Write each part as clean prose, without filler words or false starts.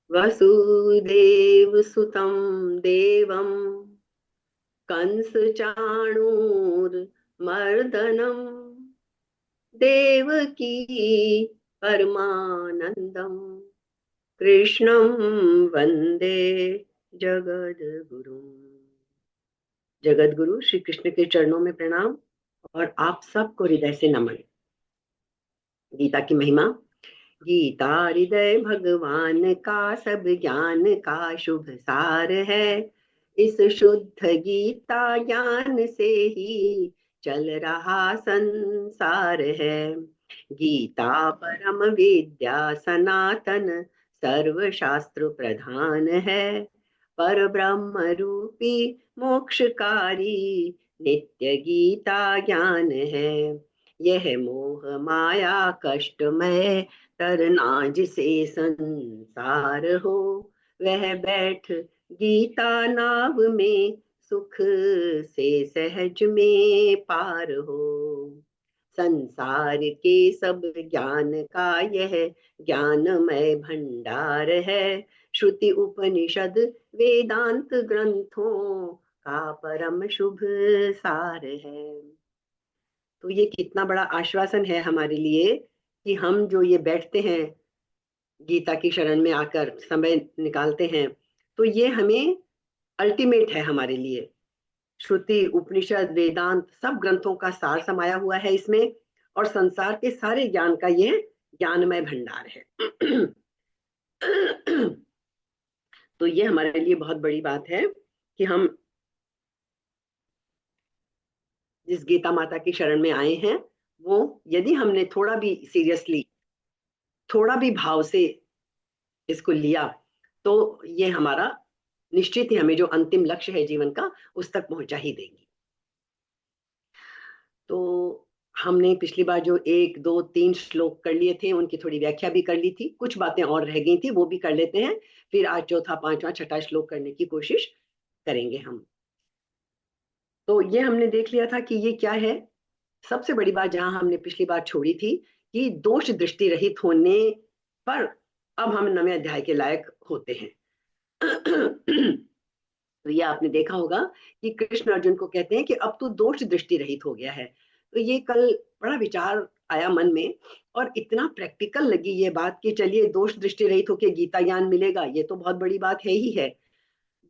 वसुदेव सुतं देवं कंस चाणूर देवकी परमानंदम कृष्णं वंदे जगद्गुरु। जगत गुरु श्री कृष्ण के चरणों में प्रणाम और आप सबको हृदय से नमन। गीता की महिमा। गीता हृदय भगवान का सब ज्ञान का शुभ सार है। इस शुद्ध गीता ज्ञान से ही चल रहा संसार है। गीता परम विद्या सनातन सर्व शास्त्र प्रधान है। पर ब्रह्म रूपी मोक्षकारी नित्य गीता ज्ञान है। यह मोह माया कष्टमय तरना जिसे संसार हो, वह बैठ गीता नाव में सुख से सहज में पार हो। संसार के सब ज्ञान का यह ज्ञानमय भंडार है। श्रुति उपनिषद वेदांत ग्रंथों का परम शुभ सार है। तो ये कितना बड़ा आश्वासन है हमारे लिए कि हम जो ये बैठते हैं गीता की शरण में आकर समय निकालते हैं, तो ये हमें अल्टीमेट है हमारे लिए। श्रुति उपनिषद वेदांत सब ग्रंथों का सार समाया हुआ है इसमें, और संसार के सारे ज्ञान का ये ज्ञानमय भंडार है। तो ये हमारे लिए बहुत बड़ी बात है कि हम जिस गीता माता की शरण में आए हैं, वो यदि हमने थोड़ा भी सीरियसली, थोड़ा भी भाव से इसको लिया, तो ये हमारा निश्चित ही हमें जो अंतिम लक्ष्य है जीवन का उस तक पहुंचा ही देगी। तो हमने पिछली बार जो 1 2 3 श्लोक कर लिए थे, उनकी थोड़ी व्याख्या भी कर ली थी, कुछ बातें और रह गई थी, वो भी कर लेते हैं। फिर आज चौथा पांचवा छठा श्लोक करने की कोशिश करेंगे हम। तो ये हमने देख लिया था कि ये क्या है। सबसे बड़ी बात जहां हमने पिछली बार छोड़ी थी कि दोष दृष्टि रहित होने पर अब हम नवे अध्याय के लायक होते हैं। तो ये आपने देखा होगा कि कृष्ण अर्जुन को कहते हैं कि अब तू दोष दृष्टि रहित हो गया है। तो ये कल बड़ा विचार आया मन में, और इतना प्रैक्टिकल लगी ये बात कि चलिए दोष दृष्टि रहित होके गीता ज्ञान मिलेगा, ये तो बहुत बड़ी बात है ही है।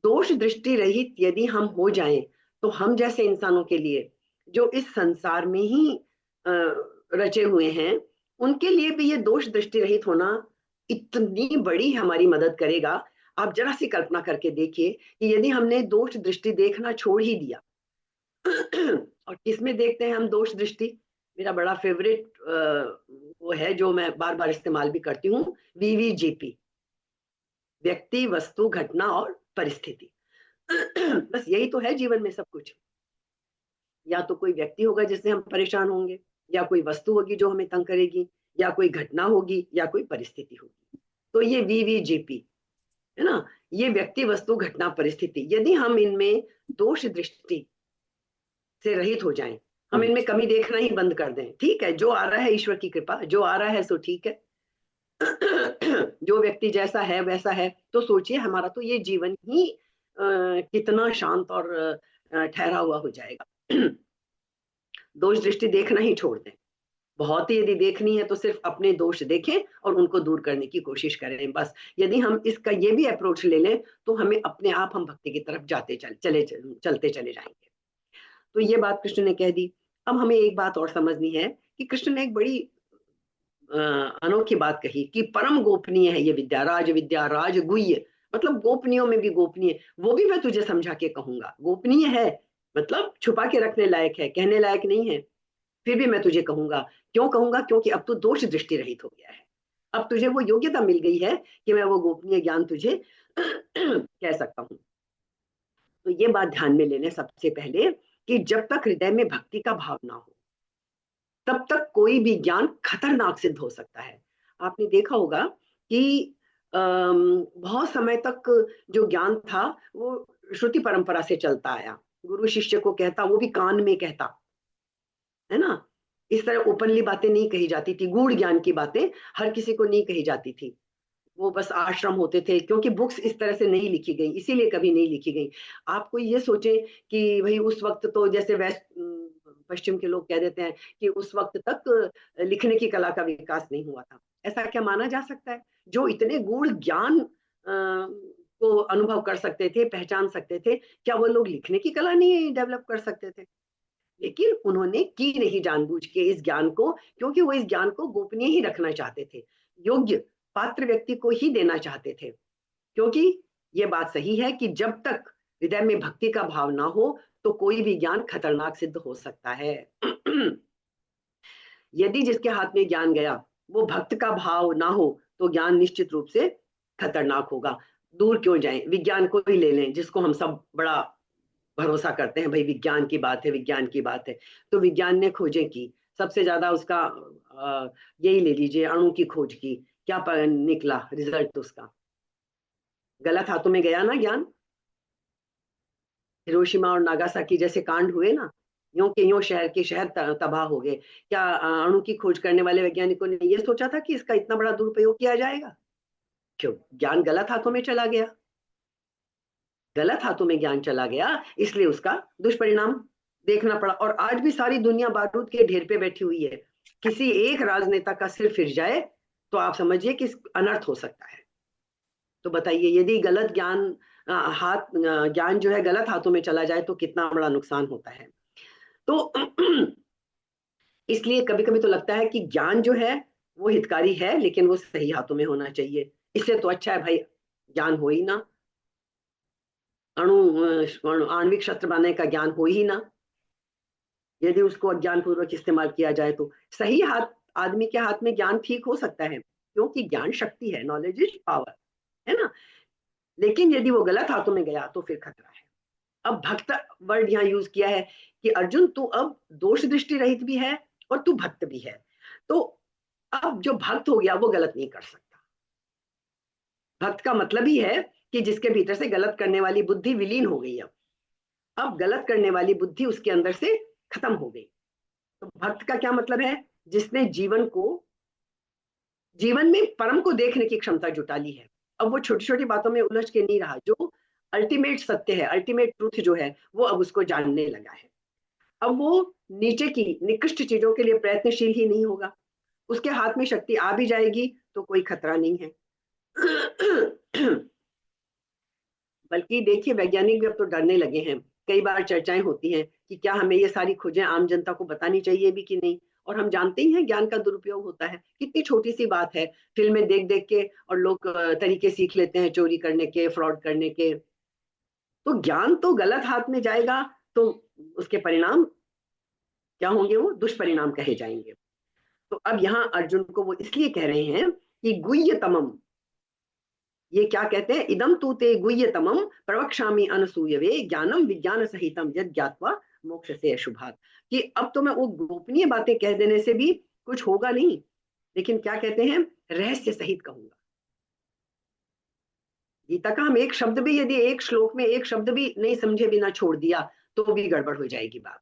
दोष दृष्टि रहित यदि हम हो जाएं, तो हम जैसे इंसानों के लिए जो इस संसार में ही रचे हुए हैं, उनके लिए भी ये दोष दृष्टि रहित होना इतनी बड़ी हमारी मदद करेगा। आप जरा सी कल्पना करके देखिए कि यदि हमने दोष दृष्टि देखना छोड़ ही दिया। और किसमें देखते हैं हम दोष दृष्टि? मेरा बड़ा फेवरेट वो है जो मैं बार बार इस्तेमाल भी करती हूँ, VVGP, व्यक्ति वस्तु घटना और परिस्थिति। बस यही तो है जीवन में सब कुछ। या तो कोई व्यक्ति होगा जिससे हम परेशान होंगे, या कोई वस्तु होगी जो हमें तंग करेगी, या कोई घटना होगी, या कोई परिस्थिति होगी। तो ये VVGP है ना, ये व्यक्ति वस्तु घटना परिस्थिति। यदि हम इनमें दोष दृष्टि से रहित हो जाएं, हम इनमें कमी देखना ही बंद कर दें, ठीक है जो आ रहा है ईश्वर की कृपा, जो आ रहा है सो ठीक है। जो व्यक्ति जैसा है वैसा है, तो सोचिए हमारा तो ये जीवन ही कितना शांत और ठहरा हुआ हो जाएगा। दोष दृष्टि देखना ही छोड़ दें। बहुत ही यदि देखनी है तो सिर्फ अपने दोष देखें और उनको दूर करने की कोशिश करें, बस। यदि हम इसका ये भी अप्रोच ले लें, तो हमें अपने आप हम भक्ति की तरफ चलते चले जाएंगे। तो ये बात कृष्ण ने कह दी। अब हमें एक बात और समझनी है कि कृष्ण ने एक बड़ी अनोखी बात कही कि परम गोपनीय है ये विद्या, राज विद्या राज गुह्य, मतलब गोपनीयों में भी गोपनीय। वो भी मैं तुझे समझा के कहूंगा, गोपनीय है मतलब छुपा के रखने लायक है, कहने लायक नहीं है, फिर भी मैं तुझे कहूंगा। क्यों कहूंगा? क्योंकि अब तू दोष दृष्टि रहित हो गया है। अब तुझे वो योग्यता मिल गई है कि मैं वो गोपनीय ज्ञान तुझे कह सकता हूँ। तो ये बात ध्यान में लेने सबसे पहले कि जब तक हृदय में भक्ति का भाव ना हो, तब तक कोई भी ज्ञान खतरनाक सिद्ध हो सकता है। आपने देखा होगा कि बहुत समय तक जो ज्ञान था वो श्रुति परंपरा से चलता आया। गुरु शिष्य को कहता, वो भी कान में कहता, है ना। इस तरह ओपनली बातें नहीं कही जाती थी, गूढ़ ज्ञान की बातें हर किसी को नहीं कही जाती थी। वो बस आश्रम होते थे, क्योंकि बुक्स इस तरह से नहीं लिखी गई, इसीलिए कभी नहीं लिखी गई। आप कोई ये सोचे कि भाई उस वक्त तो जैसे पश्चिम के लोग कह देते हैं कि उस वक्त तक लिखने की कला का विकास नहीं हुआ था, ऐसा क्या माना जा सकता है? जो इतने गूढ़ ज्ञान को अनुभव कर सकते थे, पहचान सकते थे, क्या वो लोग लिखने की कला नहीं डेवलप कर सकते थे? लेकिन उन्होंने की नहीं जानबूझ के इस ज्ञान को, क्योंकि वो इस ज्ञान को गोपनीय ही रखना चाहते थे, योग्य पात्र व्यक्ति को ही देना चाहते थे। क्योंकि ये बात सही है कि जब तक हृदय में भक्ति का भाव ना हो, तो कोई भी ज्ञान खतरनाक सिद्ध हो सकता है। यदि जिसके हाथ में ज्ञान गया वो भक्त का भाव ना हो, तो ज्ञान निश्चित रूप से खतरनाक होगा। दूर क्यों जाएं, विज्ञान को ही ले लें, जिसको हम सब बड़ा भरोसा करते हैं, भाई विज्ञान की बात है, विज्ञान की बात है। तो विज्ञान ने खोजें की, सबसे ज्यादा उसका यही ले लीजिए, अणु की खोज की, क्या निकला रिजल्ट उसका? गलत हाथों में गया ना ज्ञान। हिरोशिमा और नागासाकी जैसे कांड हुए ना, यूं के यूं शहर के शहर तबाह हो गए। क्या अणु की खोज करने वाले वैज्ञानिकों ने ये सोचा था कि इसका इतना बड़ा दुरुपयोग किया जाएगा? क्यों? ज्ञान गलत हाथों में चला गया। गलत हाथों में ज्ञान चला गया, इसलिए उसका दुष्परिणाम देखना पड़ा। और आज भी सारी दुनिया बारूद के ढेर पे बैठी हुई है। किसी एक राजनेता का सिर फिर जाए तो आप समझिए कि अनर्थ हो सकता है। तो बताइए, यदि गलत ज्ञान ज्ञान जो है गलत हाथों में चला जाए तो कितना बड़ा नुकसान होता है। तो इसलिए कभी कभी तो लगता है कि ज्ञान जो है वो हितकारी है, लेकिन वो सही हाथों में होना चाहिए। इससे तो अच्छा है भाई ज्ञान हो ही ना, आणविक शस्त्र बनाने का ज्ञान हो ही ना, यदि उसको अज्ञान पूर्वक इस्तेमाल किया जाए तो। सही हाथ आदमी के हाथ में ज्ञान ठीक हो सकता है, क्योंकि ज्ञान शक्ति है, नॉलेज इज पावर, है ना। लेकिन यदि वो गलत हाथों में गया तो फिर खतरा है। अब भक्त वर्ड यहाँ यूज किया है कि अर्जुन तू अब दोष दृष्टि रहित भी है और तू भक्त भी है। तो अब जो भक्त हो गया वो गलत नहीं कर सकता। भक्त का मतलब ही है कि जिसके भीतर से गलत करने वाली बुद्धि विलीन हो गई। अब गलत करने वाली बुद्धि उसके अंदर से खत्म हो गई। तो भक्त का क्या मतलब है? जिसने जीवन में परम को देखने की क्षमता जुटा ली है। अब वो छोटी छोटी बातों में उलझ के नहीं रहा, जो अल्टीमेट सत्य है, अल्टीमेट ट्रूथ जो है वो अब उसको जानने लगा है। अब वो नीचे की निकृष्ट चीजों के लिए प्रयत्नशील ही नहीं होगा। उसके हाथ में शक्ति आ भी जाएगी तो कोई खतरा नहीं है। बल्कि देखिए, वैज्ञानिक भी अब तो डरने लगे हैं। कई बार चर्चाएं होती हैं कि क्या हमें ये सारी खोजें आम जनता को बतानी चाहिए भी कि नहीं। और हम जानते ही हैं ज्ञान का दुरुपयोग होता है, कितनी छोटी सी बात है, फिल्में देख देख के और लोग तरीके सीख लेते हैं चोरी करने के, फ्रॉड करने के। तो ज्ञान तो गलत हाथ में जाएगा तो उसके परिणाम क्या होंगे? वो दुष्परिणाम कहे जाएंगे। तो अब यहाँ अर्जुन को वो इसलिए कह रहे हैं कि गुह्यतमम, ये क्या कहते हैं, इदम तू ते गुह्यतमम प्रवक्ष्यामि अनसूयवे ज्ञानम विज्ञान सहितम यद ज्ञात्वा मोक्ष से अशुभात। कि अब तो मैं वो गोपनीय बातें कह देने से भी कुछ होगा नहीं, लेकिन क्या कहते हैं, रहस्य सहित कहूंगा। गीता का हम एक शब्द भी, यदि एक श्लोक में एक शब्द भी नहीं समझे बिना छोड़ दिया तो भी गड़बड़ हो जाएगी बात।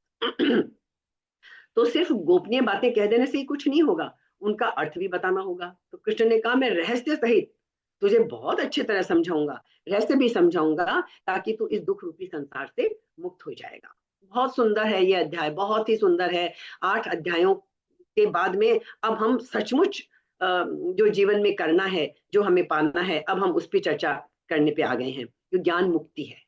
तो सिर्फ गोपनीय बातें कह देने से ही कुछ नहीं होगा, उनका अर्थ भी बताना होगा। तो कृष्ण ने कहा मैं रहस्य सहित तुझे बहुत अच्छी तरह समझाऊंगा, रहस्य भी समझाऊंगा, ताकि तू इस दुख रूपी संसार से मुक्त हो जाएगा। बहुत सुंदर है ये अध्याय, बहुत ही सुंदर है। 8 अध्यायों के बाद में अब हम सचमुच जो जीवन में करना है, जो हमें पाना है, अब हम उस पर चर्चा करने पे आ गए हैं, जो ज्ञान मुक्ति है।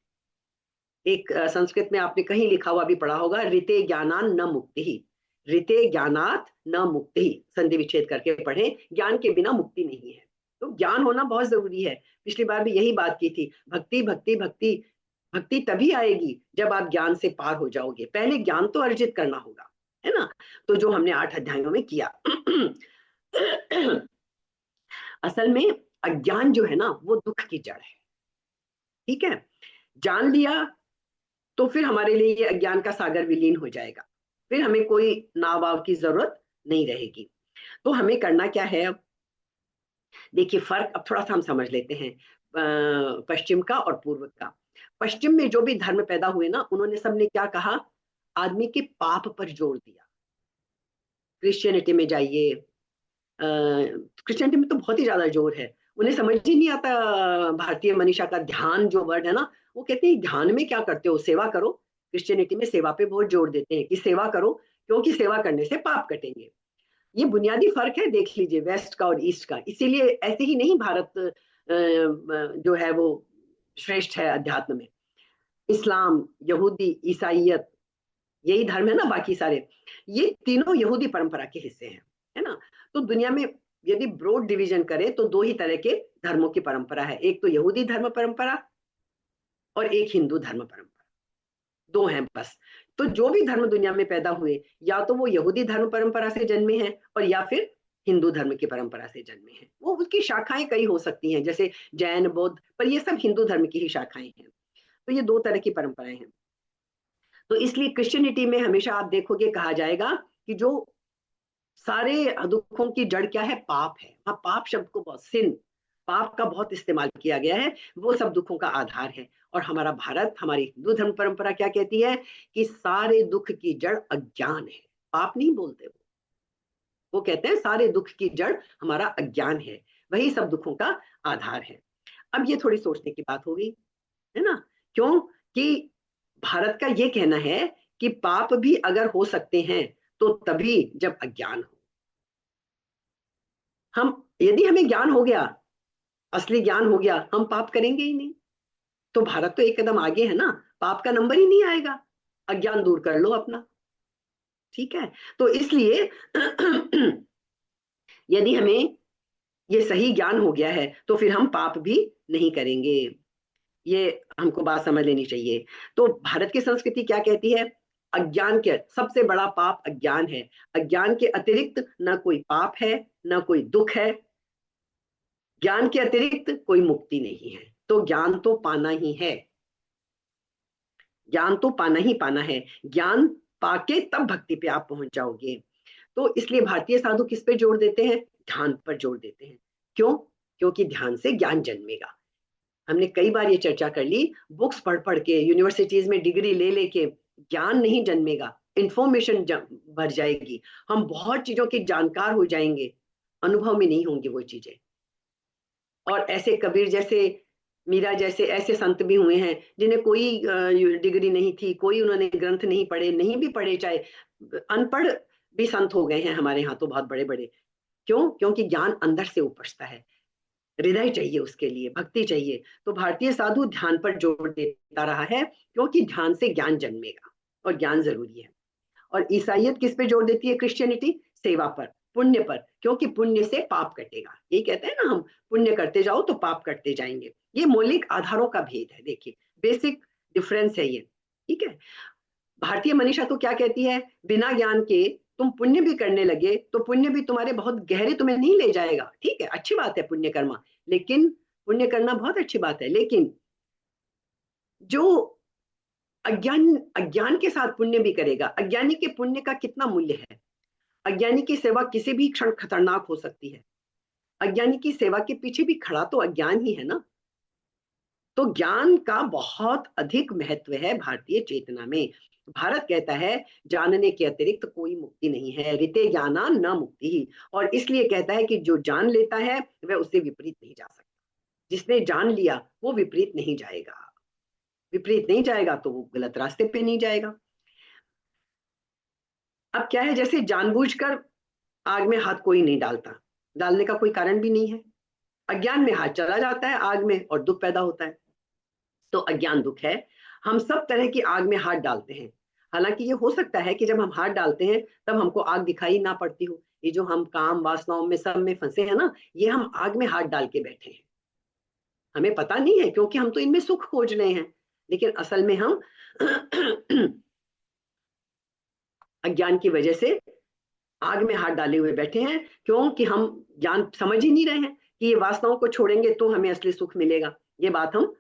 एक संस्कृत में आपने कहीं लिखा हुआ भी पढ़ा होगा, ऋते ज्ञानान न मुक्ति ही, ऋते ज्ञानात न मुक्ति ही, संधि विच्छेद करके पढ़े, ज्ञान के बिना मुक्ति नहीं है। तो ज्ञान होना बहुत जरूरी है। पिछली बार भी यही बात की थी, भक्ति भक्ति भक्ति। भक्ति तभी आएगी जब आप ज्ञान से पार हो जाओगे, पहले ज्ञान तो अर्जित करना होगा, है ना। तो जो हमने 8 अध्यायों में किया। असल में अज्ञान जो है ना वो दुख की जड़ है, ठीक है। जान लिया तो फिर हमारे लिए ये अज्ञान का सागर विलीन हो जाएगा, फिर हमें कोई नाव वाव की जरूरत नहीं रहेगी। तो हमें करना क्या है अब? देखिए, फर्क अब थोड़ा सा हम समझ लेते हैं पश्चिम का और पूर्व का। पश्चिम में जो भी धर्म पैदा हुए ना, उन्होंने सबने क्या कहा, आदमी के पाप पर जोर दिया। क्रिश्चियनिटी में जाइए, क्रिश्चियनिटी में तो बहुत ही ज्यादा जोर है, उन्हें समझ ही नहीं आता भारतीय मनीषा का ध्यान जो वर्ड है ना, वो कहते हैं ध्यान में क्या करते हो, सेवा करो। क्रिश्चियनिटी में सेवा पे बहुत जोर देते हैं कि सेवा करो, क्योंकि सेवा करने से पाप कटेंगे। ये बुनियादी फर्क है, देख लीजिए वेस्ट का और ईस्ट का। इसीलिए ऐसे ही नहीं भारत जो है वो श्रेष्ठ है अध्यात्म में। इस्लाम, यहूदी, ईसाइयत, यही धर्म है ना बाकी सारे, ये तीनों यहूदी परंपरा के हिस्से हैं, है ना। तो दुनिया में यदि ब्रॉड डिवीजन करें तो दो ही तरह के धर्मों की परंपरा है, एक तो यहूदी धर्म परंपरा और एक हिंदू धर्म परंपरा, दो हैं बस। तो जो भी धर्म दुनिया में पैदा हुए, या तो वो यहूदी धर्म परंपरा से जन्मे हैं और या फिर हिंदू धर्म की परंपरा से जन्मे हैं। वो उसकी शाखाएं कई हो सकती हैं, जैसे जैन, बौद्ध, पर ये सब हिंदू धर्म की ही शाखाएं हैं। तो ये दो तरह की परंपराएं हैं। तो इसलिए क्रिश्चियनिटी में हमेशा आप देखोगे कहा जाएगा कि जो सारे दुखों की जड़ क्या है, पाप है। हाँ, पाप शब्द को बहुत, सिन, पाप का बहुत इस्तेमाल किया गया है, वो सब दुखों का आधार है। और हमारा भारत, हमारी हिंदू धर्म परंपरा क्या कहती है कि सारे दुख की जड़ अज्ञान है। पाप नहीं बोलते वो कहते हैं सारे दुख की जड़ हमारा अज्ञान है, वही सब दुखों का आधार है। अब ये थोड़ी सोचने की बात हो गई, है ना। क्यों कि भारत का ये कहना है कि पाप भी अगर हो सकते हैं तो तभी जब अज्ञान हो। हम, यदि हमें ज्ञान हो गया, असली ज्ञान हो गया, हम पाप करेंगे ही नहीं। तो भारत तो एक कदम आगे है ना, पाप का नंबर ही नहीं आएगा, अज्ञान दूर कर लो अपना। ठीक है, तो इसलिए यदि हमें ये सही ज्ञान हो गया है तो फिर हम पाप भी नहीं करेंगे। ये हमको बात समझ लेनी चाहिए। तो भारत की संस्कृति क्या कहती है, अज्ञान के सबसे बड़ा पाप अज्ञान है। अज्ञान के अतिरिक्त ना कोई पाप है, ना कोई दुख है। ज्ञान के अतिरिक्त कोई मुक्ति नहीं है। तो ज्ञान तो पाना ही है, ज्ञान तो पाना ही पाना है। ज्ञान पाके तब भक्ति पे आप पहुंच जाओगे। तो इसलिए भारतीय साधु किस पे जोर देते हैं, ध्यान पर जोर देते हैं। क्यों? क्योंकि ध्यान से ज्ञान जन्मेगा। हमने कई बार ये चर्चा कर ली, बुक्स पढ़ पढ़ के, यूनिवर्सिटीज में डिग्री ले लेके ज्ञान नहीं जन्मेगा, इंफॉर्मेशन बढ़ जाएगी, हम बहुत चीजों के जानकार हो जाएंगे, अनुभव में नहीं होंगी वो चीजें। और ऐसे कबीर जैसे, मीरा जैसे ऐसे संत भी हुए हैं जिन्हें कोई डिग्री नहीं थी, कोई उन्होंने ग्रंथ नहीं पढ़े, नहीं भी पढ़े, चाहे अनपढ़ भी संत हो गए हैं हमारे यहाँ तो बहुत बड़े बड़े। क्यों? क्योंकि ज्ञान अंदर से उपजता है, हृदय चाहिए उसके लिए, भक्ति चाहिए। तो भारतीय साधु ध्यान पर जोर देता रहा है, क्योंकि ध्यान से ज्ञान जन्मेगा और ज्ञान जरूरी है। और ईसाइयत किस पे जोर देती है, क्रिश्चियनिटी? सेवा पर, पुण्य पर, क्योंकि पुण्य से पाप कटेगा। यही कहते हैं ना हम, पुण्य करते जाओ तो पाप कटते जाएंगे। ये मौलिक आधारों का भेद है, देखिए बेसिक डिफरेंस है ये। ठीक है, भारतीय मनीषा तो क्या कहती है, बिना ज्ञान के तुम पुण्य भी करने लगे तो पुण्य भी तुम्हारे बहुत गहरे तुम्हें नहीं ले जाएगा। ठीक है, अच्छी बात है पुण्य कर्मा, लेकिन पुण्य करना बहुत अच्छी बात है, लेकिन जो अज्ञान, अज्ञान के साथ पुण्य भी करेगा, अज्ञानी के पुण्य का कितना मूल्य है। अज्ञानी की सेवा किसी भी क्षण खतरनाक हो सकती है। अज्ञानी की सेवा के पीछे भी खड़ा तो अज्ञान ही है ना। तो ज्ञान का बहुत अधिक महत्व है भारतीय चेतना में। भारत कहता है जानने के अतिरिक्त कोई मुक्ति नहीं है, ऋते ज्ञाना न मुक्ति ही। और इसलिए कहता है कि जो जान लेता है वह उससे विपरीत नहीं जा सकता। जिसने जान लिया वो विपरीत नहीं जाएगा, विपरीत नहीं जाएगा तो वो गलत रास्ते पे नहीं जाएगा। अब क्या है, जैसे जानबूझकर आग में हाथ कोई नहीं डालता, डालने का कोई कारण भी नहीं है। अज्ञान में हाथ चला जाता है आग में और दुख पैदा होता है। तो अज्ञान दुख है। हम सब तरह की आग में हाथ डालते हैं। हालांकि ये हो सकता है कि जब हम हाथ डालते हैं तब हमको आग दिखाई ना पड़ती हो। ये जो हम काम वासनाओं में सब में फंसे हैं ना, ये हम आग में हाथ डाल के बैठे हैं, हमें पता नहीं है, क्योंकि हम तो इनमें सुख खोज रहे हैं। लेकिन असल में हम अज्ञान की वजह से आग में हाथ डाले हुए बैठे हैं। क्योंकि हम ज्ञान समझ ही नहीं रहे हैं कि ये वासनाओं को छोड़ेंगे तो हमें असली सुख मिलेगा। ये बात हम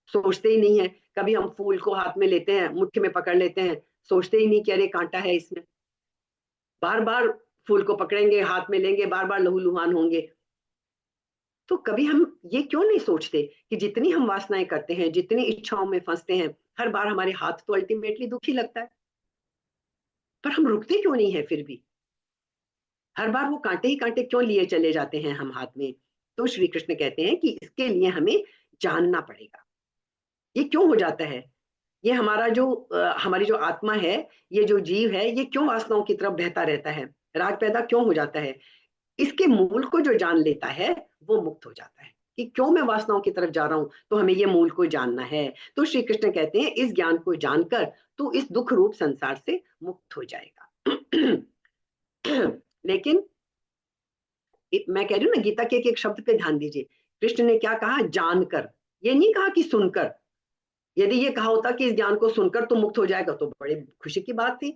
सोचते ही नहीं है। कभी हम फूल को हाथ में लेते हैं, मुट्ठी में पकड़ लेते हैं, सोचते ही नहीं कि अरे कांटा है इसमें। बार बार फूल को पकड़ेंगे, हाथ में लेंगे, बार बार लहूलुहान होंगे। तो कभी हम ये क्यों नहीं सोचते कि जितनी हम वासनाएं करते हैं, जितनी इच्छाओं में फंसते हैं, हर बार हमारे हाथ तो अल्टीमेटली दुखी लगता है, पर हम रुकते क्यों नहीं है फिर भी? हर बार वो कांटे ही कांटे क्यों लिए चले जाते हैं हम हाथ में? तो श्री कृष्ण कहते हैं कि इसके लिए हमें जानना पड़ेगा ये क्यों हो जाता है, ये हमारा जो हमारी जो आत्मा है, ये जो जीव है, ये क्यों वासनाओं की तरफ बहता रहता है, राग पैदा क्यों हो जाता है। इसके मूल को जो जान लेता है वो मुक्त हो जाता है कि क्यों मैं वासनाओं की तरफ जा रहा हूं, तो हमें ये मूल को जानना है। तो श्री कृष्ण कहते हैं इस ज्ञान को जानकर तू इस दुख रूप संसार से मुक्त हो जाएगा। लेकिन मैं कह रही हूँ ना, गीता के एक शब्द पे ध्यान दीजिए। कृष्ण ने क्या कहा, जानकर, ये नहीं कहा कि सुनकर। यदि ये कहा होता कि इस ज्ञान को सुनकर तुम मुक्त हो जाएगा तो बड़ी खुशी की बात थी,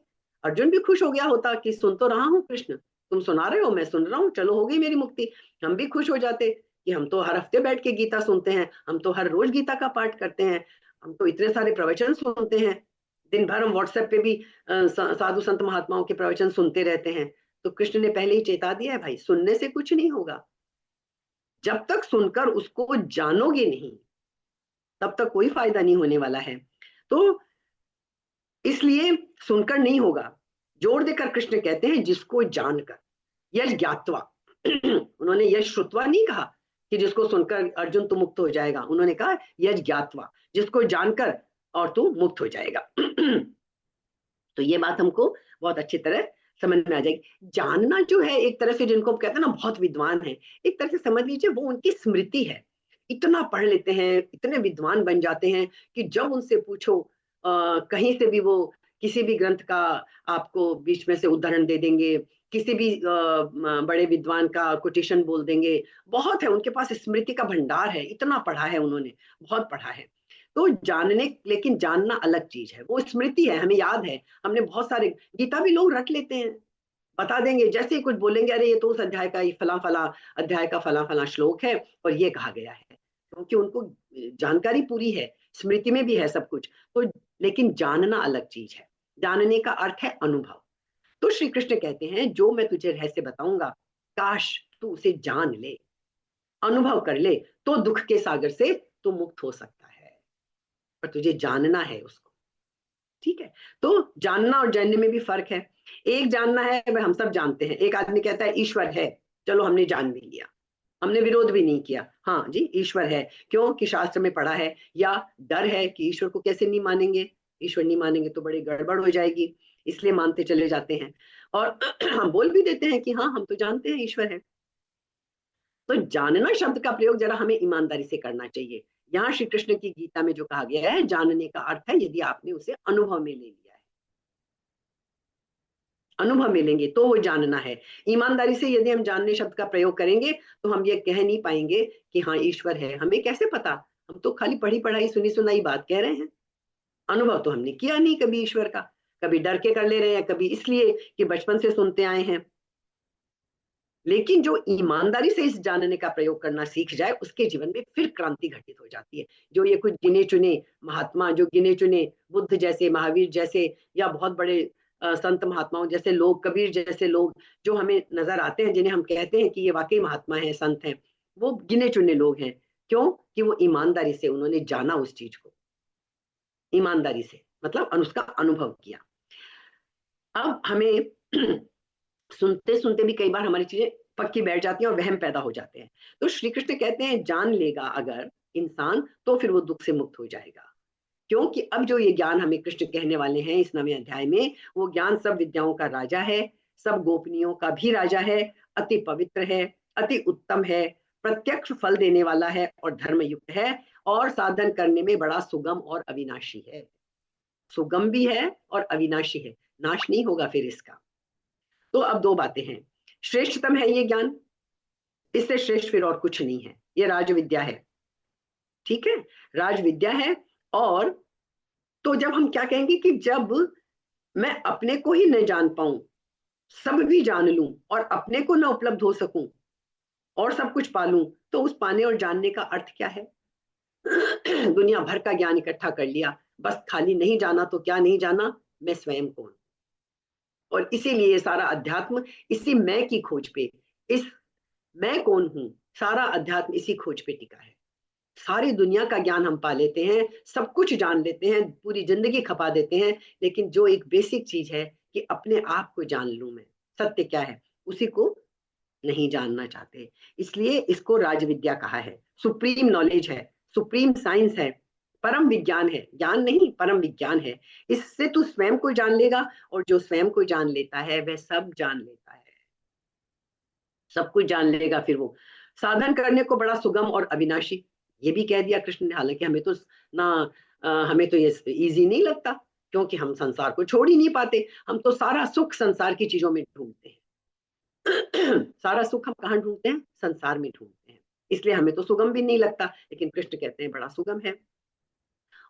अर्जुन भी खुश हो गया होता कि सुन तो रहा हूँ कृष्ण, तुम सुना रहे हो, मैं सुन रहा हूँ, चलो हो गई मेरी मुक्ति। हम भी खुश हो जाते कि हम तो हर हफ्ते बैठ के गीता सुनते हैं, हम तो हर रोज गीता का पाठ करते हैं, हम तो इतने सारे प्रवचन सुनते हैं, दिन भर हम व्हाट्सएप पे भी साधु संत महात्माओं के प्रवचन सुनते रहते हैं। तो कृष्ण ने पहले ही चेता दिया है, भाई सुनने से कुछ नहीं होगा, जब तक सुनकर उसको जानोगे नहीं तब तक कोई फायदा नहीं होने वाला है। तो इसलिए सुनकर नहीं होगा, जोर देकर कृष्ण कहते हैं जिसको जानकर, यश ज्ञात्वा। उन्होंने यश श्रुत्वा नहीं कहा कि जिसको सुनकर अर्जुन तू मुक्त हो जाएगा, उन्होंने कहा यश ज्ञात्वा, जिसको जानकर और तू मुक्त हो जाएगा। तो ये बात हमको बहुत अच्छी तरह समझ में आ जाएगी। जानना जो है एक तरह से, जिनको कहते हैं ना बहुत विद्वान है, एक तरह से समझ लीजिए वो उनकी स्मृति है। इतना पढ़ लेते हैं, इतने विद्वान बन जाते हैं कि जब उनसे पूछो कहीं से भी वो किसी भी ग्रंथ का आपको बीच में से उदाहरण दे देंगे, किसी भी बड़े विद्वान का कोटेशन बोल देंगे। बहुत है उनके पास, स्मृति का भंडार है, इतना पढ़ा है उन्होंने, बहुत पढ़ा है। तो जानने, लेकिन जानना अलग चीज है, वो स्मृति है, हमें याद है, हमने बहुत सारे गीता भी लोग रट लेते हैं, बता देंगे, जैसे ही कुछ बोलेंगे अरे ये तो उस अध्याय का फला फला अध्याय का फला फला श्लोक है और ये कहा गया है, क्योंकि उनको जानकारी पूरी है, स्मृति में भी है सब कुछ। तो लेकिन जानना अलग चीज है, जानने का अर्थ है अनुभव। तो श्री कृष्ण कहते हैं जो मैं तुझे रहस्य बताऊंगा, काश तू उसे जान ले, अनुभव कर ले, तो दुख के सागर से तू मुक्त हो सकता है, पर तुझे जानना है उसको। ठीक है, तो जानना और जानने में भी फर्क है। एक जानना है वह हम सब जानते हैं, एक आदमी कहता है ईश्वर है, चलो हमने जान भी लिया, हमने विरोध भी नहीं किया, हाँ जी ईश्वर है, क्योंकि शास्त्र में पढ़ा है, या डर है कि ईश्वर को कैसे नहीं मानेंगे, ईश्वर नहीं मानेंगे तो बड़ी गड़बड़ हो जाएगी, इसलिए मानते चले जाते हैं। और हम बोल भी देते हैं कि हाँ हम तो जानते हैं ईश्वर है। तो जानना शब्द का प्रयोग जरा हमें ईमानदारी से करना चाहिए। यहाँ श्री कृष्ण की गीता में जो कहा गया है, जानने का अर्थ है यदि आपने उसे अनुभव में ले लिया है, अनुभव में लेंगे तो वो जानना है। ईमानदारी से यदि हम जानने शब्द का प्रयोग करेंगे तो हम ये कह नहीं पाएंगे कि हाँ ईश्वर है, हमें कैसे पता, हम तो खाली पढ़ी पढ़ाई सुनी सुनाई बात कह रहे हैं, अनुभव तो हमने किया नहीं कभी ईश्वर का, कभी डर के कर ले रहे हैं, कभी इसलिए कि बचपन से सुनते आए हैं। लेकिन जो ईमानदारी से इस जानने का प्रयोग करना सीख जाए, उसके जीवन में फिर क्रांति घटित हो जाती है। जो ये कुछ गिने चुने महात्मा, जो गिने चुने बुद्ध जैसे, महावीर जैसे, या बहुत बड़े संत महात्माओं जैसे लोग, कबीर जैसे लोग जो हमें नजर आते हैं, जिन्हें हम कहते हैं कि ये वाकई महात्मा हैं, संत हैं, वो गिने चुने लोग हैं। क्यों? कि वो ईमानदारी से उन्होंने जाना उस चीज को, ईमानदारी से मतलब उसका अनुभव किया। अब हमें सुनते सुनते भी कई बार हमारी चीजें पक्की बैठ जाती हैं और वहम पैदा हो जाते हैं। तो श्री कृष्ण कहते हैं जान लेगा अगर इंसान तो फिर वो दुख से मुक्त हो जाएगा, क्योंकि अब जो ये ज्ञान हमें कृष्ण कहने वाले हैं इस 9वें अध्याय में, वो ज्ञान सब विद्याओं का राजा है, सब गोपनीयों का भी राजा है, अति पवित्र है, अति उत्तम है, प्रत्यक्ष फल देने वाला है और धर्म युक्त है, और साधन करने में बड़ा सुगम और अविनाशी है। सुगम भी है और अविनाशी है, नाश नहीं होगा फिर इसका। तो अब दो बातें हैं, श्रेष्ठतम है ये ज्ञान, इससे श्रेष्ठ फिर और कुछ नहीं है, ये राज विद्या है। ठीक है, राज विद्या है। और तो जब हम क्या कहेंगे कि जब मैं अपने को ही न जान पाऊं, सब भी जान लूं और अपने को न उपलब्ध हो सकूं और सब कुछ पालूं, तो उस पाने और जानने का अर्थ क्या है? दुनिया भर का ज्ञान इकट्ठा कर लिया, बस खाली नहीं जाना, तो क्या नहीं जाना, मैं स्वयं कौन। और इसीलिए सारा अध्यात्म इसी मैं की खोज पे, इस मैं कौन हूं, सारा अध्यात्म इसी खोज पे टिका है। सारी दुनिया का ज्ञान हम पा लेते हैं, सब कुछ जान लेते हैं, पूरी जिंदगी खपा देते हैं, लेकिन जो एक बेसिक चीज है कि अपने आप को जान लूं मैं, सत्य क्या है, उसी को नहीं जानना चाहते। इसलिए इसको राजविद्या कहा है, सुप्रीम नॉलेज है, सुप्रीम साइंस है, परम विज्ञान है, ज्ञान नहीं परम विज्ञान है। इससे तू स्वयं को जान लेगा, और जो स्वयं को जान लेता है वह सब जान लेता है, सब कुछ जान लेगा। फिर वो साधन करने को बड़ा सुगम और अविनाशी, ये भी कह दिया कृष्ण ने। हालांकि हमें तो ना हमें तो ये इजी नहीं लगता, क्योंकि हम संसार को छोड़ ही नहीं पाते। हम तो सारा सुख संसार की चीजों में ढूंढते हैं। सारा सुख हम कहाँ ढूंढते हैं? संसार में ढूंढते हैं। इसलिए हमें तो सुगम भी नहीं लगता, लेकिन कृष्ण कहते हैं बड़ा सुगम है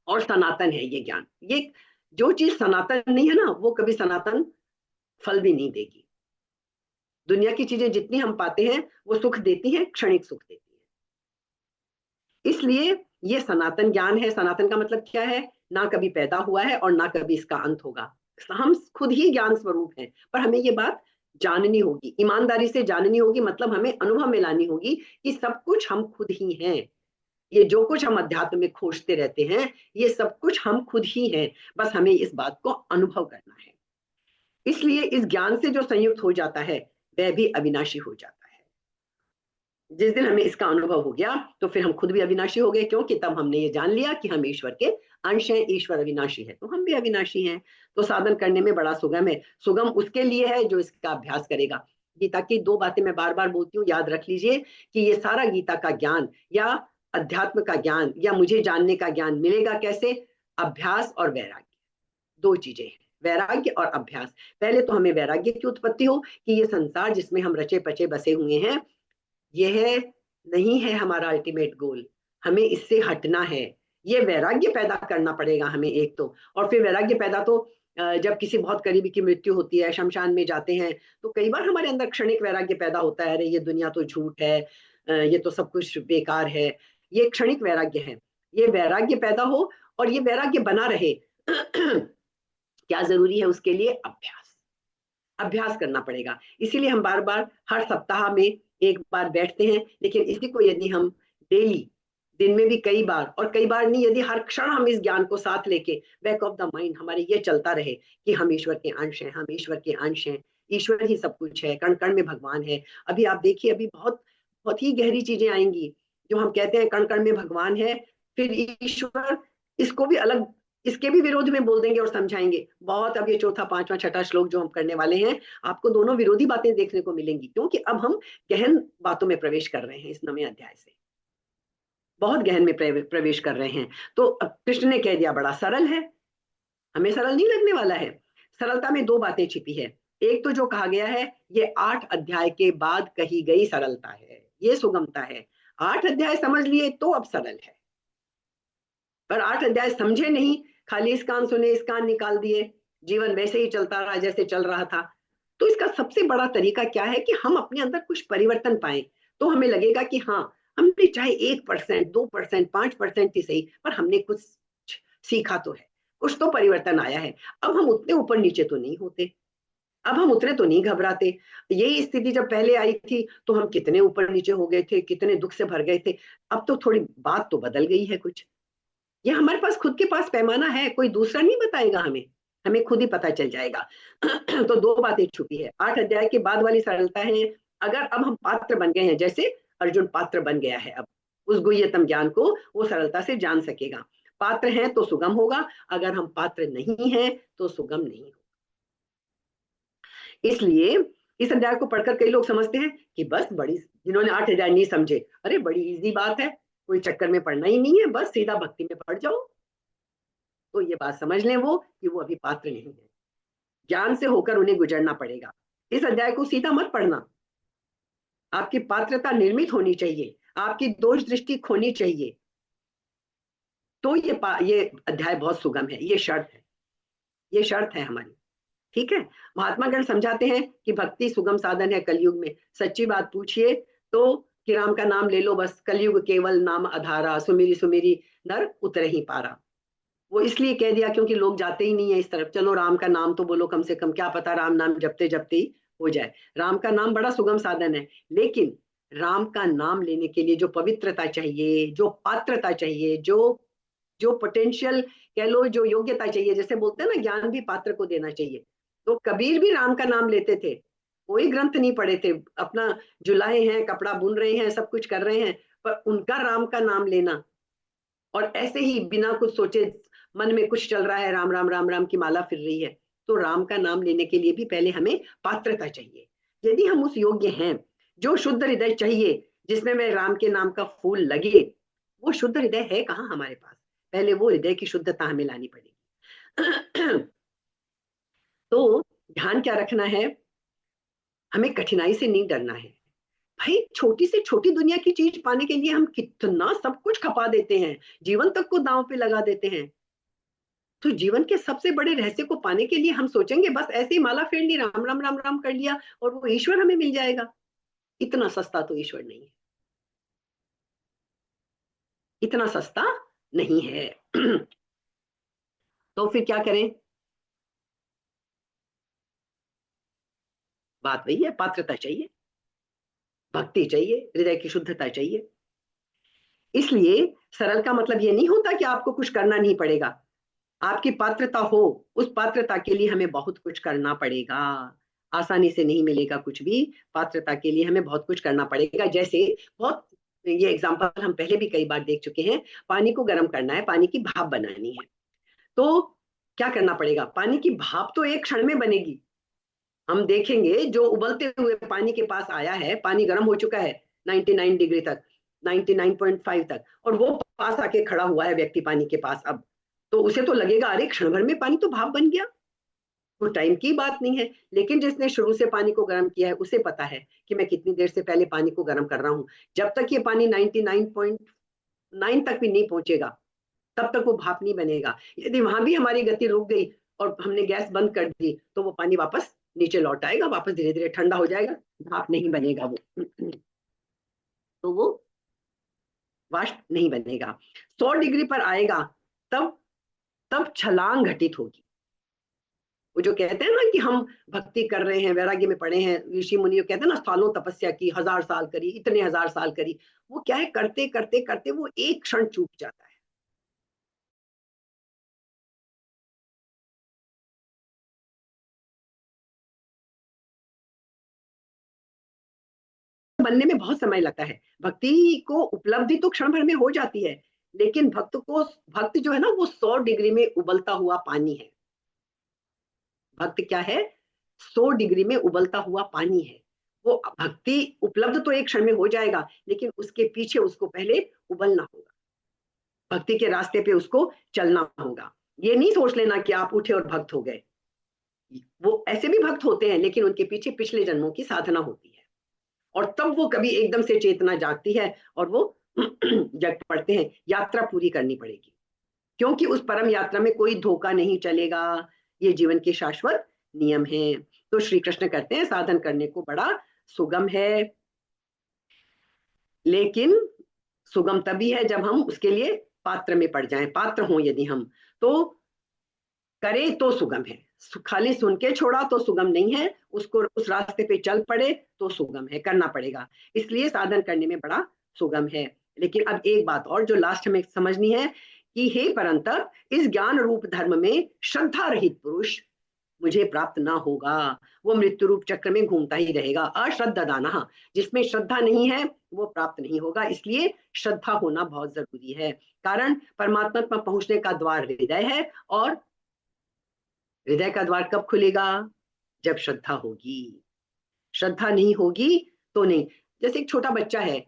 और सनातन है ये ज्ञान। ये जो चीज सनातन नहीं है ना, वो कभी सनातन फल भी नहीं देगी। दुनिया की चीजें जितनी हम पाते हैं वो सुख देती हैं, क्षणिक सुख देती है। इसलिए ये सनातन ज्ञान है। सनातन का मतलब क्या है? ना कभी पैदा हुआ है और ना कभी इसका अंत होगा। हम खुद ही ज्ञान स्वरूप हैं, पर हमें ये बात जाननी होगी, ईमानदारी से जाननी होगी। मतलब हमें अनुभव में लानी होगी कि सब कुछ हम खुद ही हैं। ये जो कुछ हम अध्यात्म में खोजते रहते हैं, ये सब कुछ हम खुद ही हैं। बस हमें इस बात को अनुभव करना है। इसलिए इस ज्ञान से जो संयुक्त हो जाता है वह भी अविनाशी हो जाता है। जिस दिन हमें इसका अनुभव हो गया तो फिर हम खुद भी अविनाशी हो गए, क्योंकि तब हमने ये जान लिया कि हम ईश्वर के अंश हैं, ईश्वर अविनाशी है तो हम भी अविनाशी हैं। तो साधन करने में बड़ा सुगम है। सुगम उसके लिए है जो इसका अभ्यास करेगा। गीता की दो बातें मैं बार बार बोलती हूँ, याद रख लीजिए कि ये सारा गीता का ज्ञान या अध्यात्म का ज्ञान या मुझे जानने का ज्ञान मिलेगा कैसे? अभ्यास और वैराग्य, दो चीजें हैं, वैराग्य और अभ्यास। पहले तो हमें वैराग्य की उत्पत्ति हो कि ये संसार जिसमें हम रचे पचे बसे हुए हैं, यह नहीं है हमारा अल्टीमेट गोल, हमें इससे हटना है। ये वैराग्य पैदा करना पड़ेगा हमें एक तो। और फिर वैराग्य पैदा तो जब किसी बहुत करीबी की मृत्यु होती है, शमशान में जाते हैं, तो कई बार हमारे अंदर क्षणिक वैराग्य पैदा होता है, अरे ये दुनिया तो झूठ है, ये तो सब कुछ बेकार है। ये क्षणिक वैराग्य है। ये वैराग्य पैदा हो और ये वैराग्य बना रहे, क्या जरूरी है उसके लिए? अभ्यास। अभ्यास करना पड़ेगा। इसीलिए हम बार बार हर सप्ताह में एक बार बैठते हैं, लेकिन इसी को यदि हम डेली, दिन में भी कई बार, और कई बार नहीं, यदि हर क्षण हम इस ज्ञान को साथ लेके बैक ऑफ द माइंड हमारे ये चलता रहे कि हम ईश्वर के अंश हैं, हम ईश्वर के अंश हैं, ईश्वर ही सब कुछ है, कण कण में भगवान है। अभी आप देखिए, अभी बहुत बहुत ही गहरी चीजें आएंगी जो हम कहते हैं कण कण में भगवान है, फिर ईश्वर, इसको भी अलग, इसके भी विरोध में बोल देंगे और समझाएंगे बहुत। अब ये चौथा पांचवा छठा श्लोक जो हम करने वाले हैं, आपको दोनों विरोधी बातें देखने को मिलेंगी, क्योंकि अब हम गहन बातों में प्रवेश कर रहे हैं। इस 9वें अध्याय से बहुत गहन में प्रवेश कर रहे हैं। तो अब कृष्ण ने कह दिया बड़ा सरल है, हमें सरल नहीं लगने वाला है। सरलता में दो बातें छिपी है। एक तो जो कहा गया है, ये 8 अध्याय के बाद कही गई सरलता है, ये सुगमता है। 8 अध्याय समझ लिए तो अब सरल है, पर 8 अध्याय समझे नहीं, खाली इस कान सुने इस कान निकाल दिए, जीवन वैसे ही चलता रहा जैसे चल रहा था। तो इसका सबसे बड़ा तरीका क्या है कि हम अपने अंदर कुछ परिवर्तन पाए, तो हमें लगेगा कि हाँ, हमने चाहे 1%, 2%, 5% ही सही, पर हमने कुछ सीखा तो है, कुछ तो परिवर्तन आया है। अब हम उतने ऊपर नीचे तो नहीं होते, अब हम उतरे तो नहीं घबराते। यही स्थिति जब पहले आई थी तो हम कितने ऊपर नीचे हो गए थे, कितने दुख से भर गए थे। अब तो थोड़ी बात तो बदल गई है कुछ। ये हमारे पास खुद के पास पैमाना है, कोई दूसरा नहीं बताएगा हमें, हमें खुद ही पता चल जाएगा। तो दो बातें छुपी है। 8 अध्याय के बाद वाली सरलता है, अगर अब हम पात्र बन गए हैं, जैसे अर्जुन पात्र बन गया है, अब उस गुह्यतम ज्ञान को वो सरलता से जान सकेगा। पात्र हैं तो सुगम होगा, अगर हम पात्र नहीं हैं तो सुगम नहीं होगा। इसलिए इस अध्याय को पढ़कर कई लोग समझते हैं कि बस बड़ी, जिन्होंने 8 अध्याय नहीं समझे, अरे बड़ी इजी बात है, कोई चक्कर में पढ़ना ही नहीं है, बस सीधा भक्ति में पढ़ जाओ। तो ये बात समझ लें वो कि वो अभी पात्र नहीं है, ज्ञान से होकर उन्हें गुजरना पड़ेगा। इस अध्याय को सीधा मत पढ़ना, आपकी पात्रता निर्मित होनी चाहिए, आपकी दोष दृष्टि खोनी चाहिए, तो ये अध्याय बहुत सुगम है। ये शर्त है, ये शर्त है हमारी। ठीक है। महात्मा गण समझाते हैं कि भक्ति सुगम साधन है कलयुग में। सच्ची बात पूछिए तो कि राम का नाम ले लो बस, कलयुग केवल नाम आधारा, सुमिरी सुमिरी नर उतरे ही पारा। वो इसलिए कह दिया क्योंकि लोग जाते ही नहीं है इस तरफ। चलो राम का नाम तो बोलो कम से कम, क्या पता राम नाम जपते जपते ही हो जाए। राम का नाम बड़ा सुगम साधन है, लेकिन राम का नाम लेने के लिए जो पवित्रता चाहिए, जो पात्रता चाहिए, जो जो पोटेंशियल कह लो, जो योग्यता चाहिए, जैसे बोलते हैं ना ज्ञान भी पात्र को देना चाहिए। तो कबीर भी राम का नाम लेते थे, कोई ग्रंथ नहीं पढ़े थे, अपना जुलाहे हैं, कपड़ा बुन रहे हैं, सब कुछ कर रहे हैं, पर उनका राम का नाम लेना और ऐसे ही बिना कुछ सोचे मन में कुछ चल रहा है, राम राम राम राम की माला फिर रही है, तो राम का नाम लेने के लिए भी पहले हमें पात्रता चाहिए। यदि हम उस योग्य हैं, जो शुद्ध हृदय चाहिए जिसमें मैं राम के नाम का फूल लगे, वो शुद्ध हृदय है कहाँ हमारे पास? पहले वो हृदय की शुद्धता हमें लानी पड़ेगी। तो ध्यान क्या रखना है, हमें कठिनाई से नहीं डरना है। भाई छोटी से छोटी दुनिया की चीज पाने के लिए हम कितना सब कुछ खपा देते हैं, जीवन तक को दांव पे लगा देते हैं। तो जीवन के सबसे बड़े रहस्य को पाने के लिए हम सोचेंगे बस ऐसे ही माला फेर ली, राम राम राम राम कर लिया और वो ईश्वर हमें मिल जाएगा। इतना सस्ता तो ईश्वर नहीं है, इतना सस्ता नहीं है। तो फिर क्या करें? बात वही है, पात्रता चाहिए, भक्ति चाहिए, हृदय की शुद्धता चाहिए। इसलिए सरल का मतलब ये नहीं होता कि आपको कुछ करना नहीं पड़ेगा। आपकी पात्रता हो, उस पात्रता के लिए हमें बहुत कुछ करना पड़ेगा। आसानी से नहीं मिलेगा कुछ भी, पात्रता के लिए हमें बहुत कुछ करना पड़ेगा। जैसे बहुत, ये एग्जांपल हम पहले भी कई बार देख चुके हैं, पानी को गर्म करना है, पानी की भाप बनानी है, तो क्या करना पड़ेगा? पानी की भाप तो एक क्षण में बनेगी। हम देखेंगे जो उबलते हुए पानी के पास आया है, पानी गर्म हो चुका है 99 डिग्री तक, 99.5 तक, और वो पास आके खड़ा हुआ है व्यक्ति पानी के पास, अब तो उसे तो लगेगा अरे क्षण भर में पानी तो भाप बन गया, वो टाइम की बात नहीं है। लेकिन जिसने शुरू से पानी को गर्म किया है उसे पता है कि मैं कितनी देर से पहले पानी को गर्म कर रहा हूँ। जब तक ये पानी 99.9 तक भी नहीं पहुंचेगा तब तक वो भाप नहीं बनेगा। यदि वहां भी हमारी गति रुक गई और हमने गैस बंद कर दी तो वो पानी वापस नीचे लौट आएगा, वापस धीरे धीरे ठंडा हो जाएगा, भाप नहीं बनेगा वो। तो वो वाष्प नहीं बनेगा। 100 डिग्री पर आएगा तब तब छलांग घटित होगी। वो जो कहते हैं ना कि हम भक्ति कर रहे हैं, वैराग्य में पड़े हैं, ऋषि मुनि कहते हैं ना सालों तपस्या की, 1000 साल करी, इतने 1000 साल करी, वो क्या है, करते करते करते वो एक क्षण चूक जाता है। बनने में बहुत समय लगता है। भक्ति को उपलब्धि तो क्षण भर में हो जाती है, लेकिन भक्त जो है ना वो 100 डिग्री में उबलता हुआ पानी है। भक्त क्या है? 100 डिग्री में उबलता हुआ पानी है। वो भक्ति उपलब्ध तो एक क्षण में हो जाएगा, लेकिन उसके पीछे उसको पहले उबलना होगा, भक्ति के रास्ते पे उसको चलना होगा। ये नहीं सोच लेना कि आप उठे और भक्त हो गए। वो ऐसे भी भक्त होते हैं, लेकिन उनके पीछे पिछले जन्मों की साधना होती है, और तब वो कभी एकदम से चेतना जागती है और वो जग पड़ते हैं। यात्रा पूरी करनी पड़ेगी, क्योंकि उस परम यात्रा में कोई धोखा नहीं चलेगा। ये जीवन के शाश्वत नियम है। तो श्री कृष्ण कहते हैं साधन करने को बड़ा सुगम है, लेकिन सुगम तभी है जब हम उसके लिए पात्र में पड़ जाएं, पात्र हों यदि हम, तो करे तो सुगम है। खाली सुन के छोड़ा तो सुगम नहीं है, उसको उस रास्ते पे चल पड़े तो सुगम है, करना पड़ेगा। इसलिए साधन करने में बड़ा सुगम है। लेकिन अब एक बात और जो लास्ट में समझनी है कि हे परंतप, इस ज्ञान रूप धर्म में श्रद्धा रहित पुरुष मुझे प्राप्त ना होगा। वो मृत्यु रूप चक्र में घूमता ही रहेगा। अश्रद्धा दाना, जिसमें श्रद्धा नहीं है वो प्राप्त नहीं होगा। इसलिए श्रद्धा होना बहुत जरूरी है। कारण परमात्मा पर पहुंचने का द्वार हृदय है, और हृदय का द्वार कब खुलेगा? जब श्रद्धा होगी। श्रद्धा नहीं होगी तो नहीं। जैसे एक छोटा बच्चा है,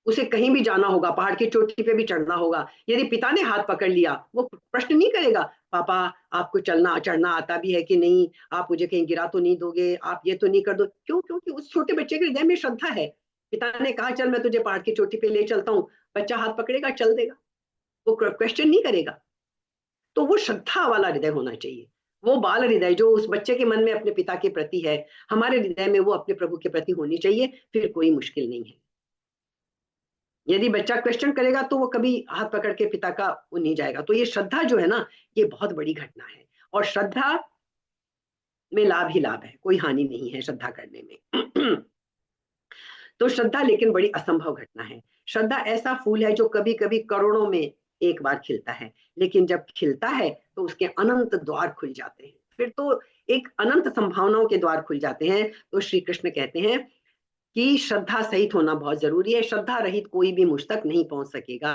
उसे कहीं भी जाना होगा, पहाड़ की चोटी पे भी चढ़ना होगा, यदि पिता ने हाथ पकड़ लिया, वो प्रश्न नहीं करेगा पापा आपको चलना चढ़ना आता भी है कि नहीं, आप मुझे कहीं गिरा तो नहीं दोगे, आप ये तो नहीं कर दो। क्यों? क्योंकि उस छोटे बच्चे के हृदय में श्रद्धा है। पिता ने कहा चल मैं तुझे पहाड़ की चोटी पे ले चलता हूँ, बच्चा हाथ पकड़ेगा, चल देगा, वो क्वेश्चन नहीं करेगा। तो वो श्रद्धा वाला हृदय होना चाहिए। वो बाल हृदय जो उस बच्चे के मन में अपने पिता के प्रति है, हमारे हृदय में वो अपने प्रभु के प्रति होनी चाहिए, फिर कोई मुश्किल नहीं है। यदि बच्चा क्वेश्चन करेगा तो वो कभी हाथ पकड़ के पिता का वो नहीं जाएगा। तो ये श्रद्धा जो है ना, ये बहुत बड़ी घटना है, और श्रद्धा में लाभ ही लाभ है, कोई हानि नहीं है श्रद्धा करने में। तो श्रद्धा लेकिन बड़ी असंभव घटना है। श्रद्धा ऐसा फूल है जो कभी कभी करोड़ों में एक बार खिलता है, लेकिन जब खिलता है तो उसके अनंत द्वार खुल जाते हैं। फिर तो एक अनंत संभावनाओं के द्वार खुल जाते हैं। तो श्री कृष्ण कहते हैं कि श्रद्धा सहित होना बहुत जरूरी है। श्रद्धा रहित कोई भी मुझ तक नहीं पहुंच सकेगा,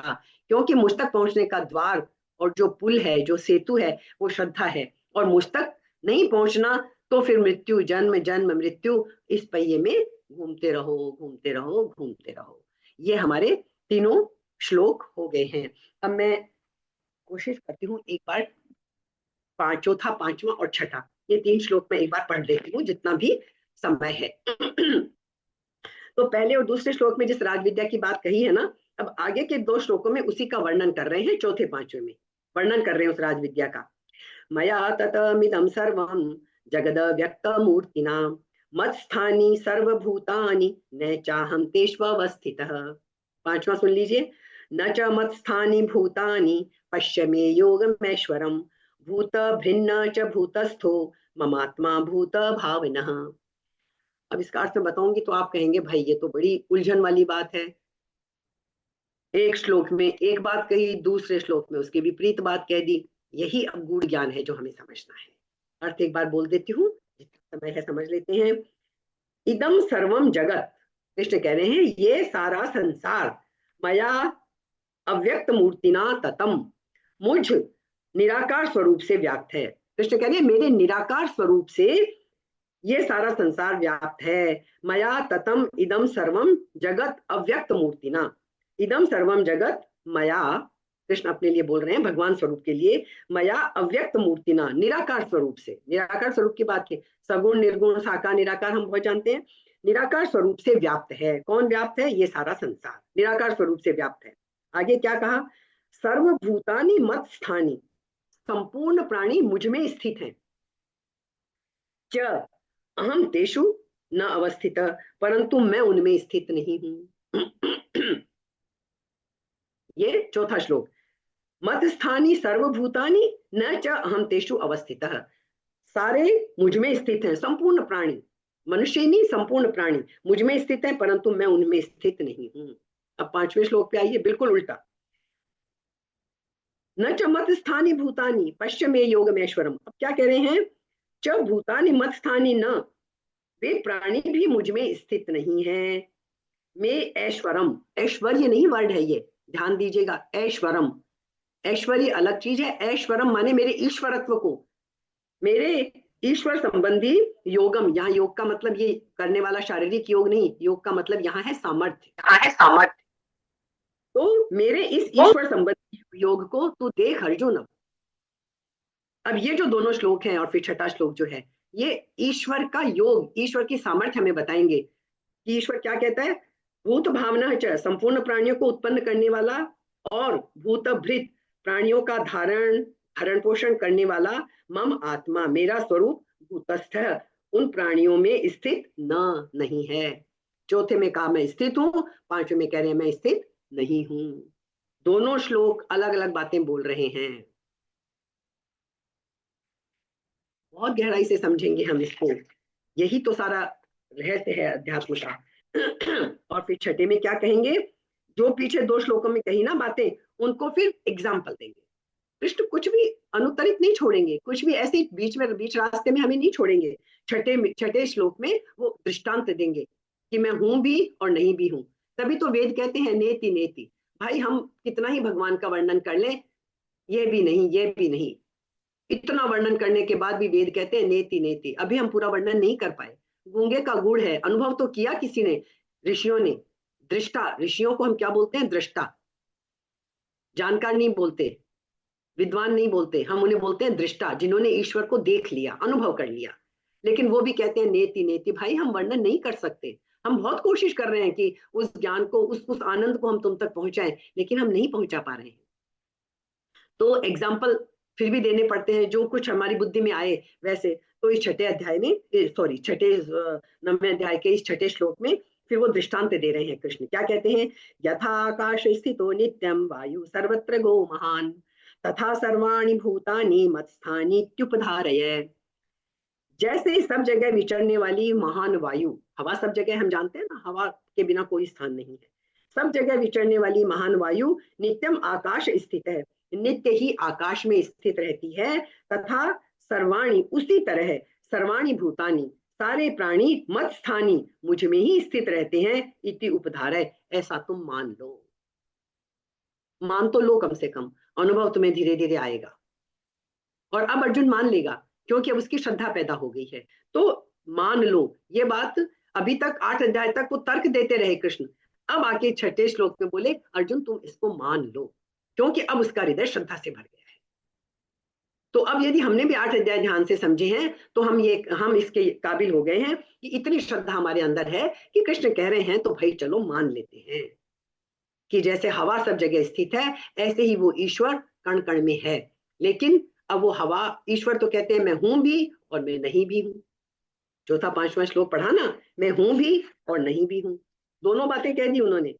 क्योंकि मुझ तक पहुंचने का द्वार और जो पुल है, जो सेतु है, वो श्रद्धा है। और मुझ तक नहीं पहुंचना तो फिर मृत्यु, जन्म जन्म मृत्यु, इस पहिए में घूमते रहो, घूमते रहो, घूमते रहो। ये हमारे तीनों श्लोक हो गए हैं। अब मैं कोशिश करती हूँ एक बार चौथा, पांचवा और छठा, ये तीन श्लोक में एक बार पढ़ लेती हूँ जितना भी समय है। तो पहले और दूसरे श्लोक में जिस राजविद्या की बात कही है ना, अब आगे के दो श्लोकों में उसी का वर्णन कर रहे हैं। चौथे पांचवे में वर्णन कर रहे हैं उस राजविद्या का। मया ततमिदं सर्वं जगद व्यक्त मूर्तिना मत्स्थानि सर्वभूतानि न चाहं तेष्वस्थितः। पांचवा सुन लीजिए। न च मत्स्थानि भूतानि पश्य मे योगमेश्वरम भूत भिन्न च भूतस्थो ममात्मा भूत भावनः। अब इसका अर्थ मैं बताऊंगी तो आप कहेंगे भाई ये तो बड़ी उलझन वाली बात है। एक श्लोक में एक बात कही, दूसरे श्लोक में उसके विपरीत बात कह दी। यही अब गूढ़ ज्ञान है जो हमें समझना है। अर्थ एक बार बोल देती हूँ, जितना समय है समझ लेते हैं। इदम सर्वम जगत, कृष्ण कह रहे हैं ये सारा संसार, मया अव्यक्त मूर्तिना ततम, मुझ निराकार स्वरूप से व्याप्त है। कृष्ण कह रहे हैं मेरे निराकार स्वरूप से ये सारा संसार व्याप्त है। मया ततम इदम सर्वम जगत अव्यक्त मूर्तिना। इदम सर्वम जगत मया, कृष्ण अपने लिए बोल रहे हैं, भगवान स्वरूप के लिए। मया अव्यक्त मूर्तिना, निराकार स्वरूप से। निराकार स्वरूप की बात है, सगुण निर्गुण साकार निराकार हम बहुत जानते हैं। निराकार स्वरूप से व्याप्त है। कौन व्याप्त है? ये सारा संसार निराकार स्वरूप से व्याप्त है। आगे क्या कहा? सर्वभूतानि मत स्थानी, संपूर्ण प्राणी मुझ में स्थित हैं। च अहम तेषु न अवस्थित, परंतु मैं उनमें स्थित नहीं हूं। ये चौथा श्लोक। मत स्थानी सर्वभूतानि न च अहम तेषु अवस्थित, सारे मुझ में स्थित हैं। संपूर्ण प्राणी, मनुष्य नहीं, संपूर्ण प्राणी मुझ में स्थित है, परंतु मैं उनमें स्थित नहीं हूं। अब पांचवें श्लोक पे आइए, बिल्कुल उल्टा। न च मत स्थानी भूतानी पश्य में योगमेश्वरम। अब क्या कह रहे हैं? च भूतानि मत स्थानी न, वे प्राणी भी मुझ में स्थित नहीं है। मैं ऐश्वरम, ऐश्वर्य नहीं वर्ड है ये, ध्यान दीजिएगा। ऐश्वरम, ऐश्वर्य अलग चीज है। ऐश्वरम माने मेरे ईश्वरत्व को, मेरे ईश्वर संबंधी योगम। यहाँ योग का मतलब ये करने वाला शारीरिक योग नहीं, योग का मतलब यहाँ है सामर्थ्य। यहाँ है सामर्थ्य। तो मेरे इस ईश्वर संबंधी योग को तू देख अर्जुन। अब ये जो दोनों श्लोक हैं और फिर छठा श्लोक जो है, ये ईश्वर का योग, ईश्वर की सामर्थ्य हमें बताएंगे कि ईश्वर क्या कहता है। भूत भावना च, संपूर्ण प्राणियों को उत्पन्न करने वाला, और भूत भृत, प्राणियों का धारण भरण पोषण करने वाला, मम आत्मा, मेरा स्वरूप, भूतस्थ, उन प्राणियों में स्थित न नहीं है। चौथे में कहा मैं स्थित हूं, पांचवें में कह रहे हैं मैं स्थित नहीं हूं। दोनों श्लोक अलग अलग बातें बोल रहे हैं। बहुत गहराई से समझेंगे हम इसको, यही तो सारा रहस्य है अध्यात्म का। और फिर छठे में क्या कहेंगे? जो पीछे दो श्लोकों में कही ना बातें, उनको फिर एग्जाम्पल देंगे। कृष्ण कुछ भी अनुत्तरित नहीं छोड़ेंगे, कुछ भी ऐसे बीच में, बीच रास्ते में हमें नहीं छोड़ेंगे। छठे श्लोक में वो दृष्टांत देंगे कि मैं हूं भी और नहीं भी हूं। तभी तो वेद कहते हैं नेति नेति। भाई हम कितना ही भगवान का वर्णन कर लें, ये भी नहीं, ये भी नहीं, इतना वर्णन करने के बाद भी वेद कहते हैं नेति नेति। अभी हम पूरा वर्णन नहीं कर पाए। गूंगे का गुड़ है, अनुभव तो किया किसी ने, ऋषियों ने। दृष्टा, ऋषियों को हम क्या बोलते हैं? दृष्टा। जानकार नहीं बोलते, विद्वान नहीं बोलते, हम उन्हें बोलते हैं दृष्टा, जिन्होंने ईश्वर को देख लिया, अनुभव कर लिया। लेकिन वो भी कहते हैं नेति नेति। भाई हम वर्णन नहीं कर सकते। हम बहुत कोशिश कर रहे हैं कि उस ज्ञान को, उस आनंद को हम तुम तक पहुंचाएं, लेकिन हम नहीं पहुंचा पा रहे हैं। तो एग्जाम्पल फिर भी देने पड़ते हैं, जो कुछ हमारी बुद्धि में आए वैसे। तो इस छठे अध्याय में, सॉरी छठे, 9वें अध्याय के इस छठे श्लोक में फिर वो दृष्टांत दे रहे हैं कृष्ण। क्या कहते हैं? यथा आकाश स्थितो नित्यम वायु सर्वत्र गो महान तथा सर्वाणि भूतानि मत्स्थानीत्युपधारय। जैसे सब जगह विचरने वाली महान वायु, हवा सब जगह हम जानते हैं ना, हवा के बिना कोई स्थान नहीं है। सब जगह विचरने वाली महान वायु नित्यम आकाश स्थित है, नित्य ही आकाश में स्थित रहती है। तथा सर्वाणी उसी तरह, सर्वाणी भूतानि सारे प्राणी मत स्थानी मुझ में ही स्थित रहते हैं, इति उपधारय, ऐसा तुम मान लो। मान तो लो, कम से कम अनुभव तुम्हें धीरे धीरे आएगा। और अब अर्जुन मान लेगा, क्योंकि अब उसकी श्रद्धा पैदा हो गई है। तो मान लो ये बात। अभी तक 8 अध्याय तक वो तर्क देते रहे कृष्ण, अब आके छठे श्लोक में बोले अर्जुन तुम इसको मान लो, क्योंकि अब उसका हृदय श्रद्धा से भर गया है। तो अब यदि हमने भी 8 अध्याय ध्यान से समझे हैं, तो हम इसके काबिल हो गए हैं कि इतनी श्रद्धा हमारे अंदर है कि कृष्ण कह रहे हैं तो भाई चलो मान लेते हैं कि जैसे हवा सब जगह स्थित है, ऐसे ही वो ईश्वर कण कण में है। लेकिन अब वो हवा, ईश्वर तो कहते हैं मैं हूं भी और मैं नहीं भी हूं। चौथा पांचवा श्लोक पढ़ा ना, मैं हूं भी और नहीं भी हूं, दोनों बातें कह दी उन्होंने।